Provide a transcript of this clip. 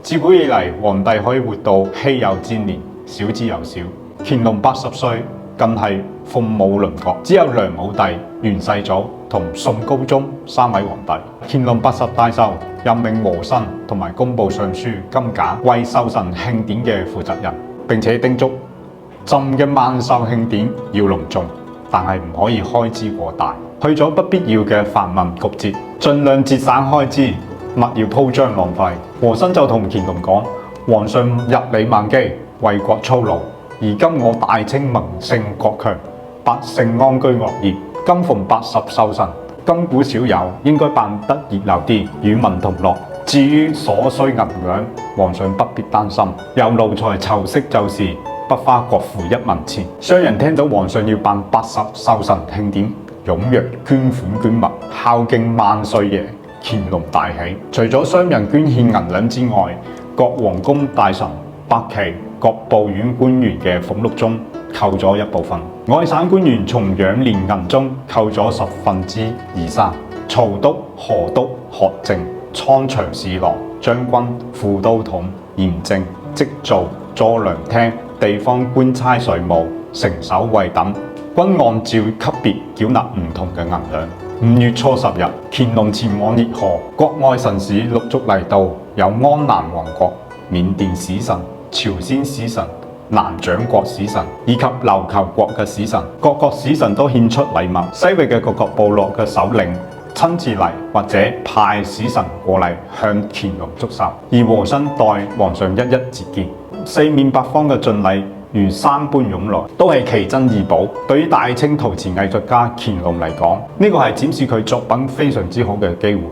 自古以嚟，皇帝可以活到稀有之年，少之又少。乾隆80歲，更係鳳毛麟角，只有梁武帝、元世祖同宋高宗3位皇帝。乾隆80大壽，任命和珅同埋工部尚書金簡為壽辰慶典嘅負責人，並且叮囑朕嘅萬壽慶典要隆重，但係唔可以開支過大，去咗不必要嘅繁文縟節，盡量節省開支，勿要鋪張浪費。和珅就同乾隆講：皇上日理萬機，為國操勞，而今我大清民盛國強，百姓安居樂業，今逢80壽辰，今古少有，應該辦得熱鬧啲，與民同樂。至於所需銀兩，皇上不必擔心，由奴才籌飾就是，不花國庫1文錢。商人聽到皇上要辦80壽辰慶典，踴躍捐款捐物，孝敬萬歲爺。乾隆大喜，除咗商人捐獻銀兩之外，各皇宮大臣、伯耆、各部院官員嘅俸祿中扣咗一部分，外省官員從養廉銀中扣咗3/10。曹督、河督、學政、倉長侍郎、將軍、副都統、鹽政、織造、佐良廳、地方官差稅務、城守衛等，均按照級別繳納唔同嘅銀兩。5月初10日，乾隆前往熱河，國外臣使陸續嚟到，有安南王國、緬甸使臣、朝鮮使臣、南蔣國使臣以及琉球國嘅使臣，各國使臣都獻出禮物。西域嘅各個部落嘅首領親自嚟，或者派使臣過嚟向乾隆祝壽，而和珅代皇上一一接見。四面八方嘅進禮如山般湧來，都係奇珍異寶。對於大清陶瓷藝術家乾隆嚟講，呢個係展示佢作品非常之好嘅機會。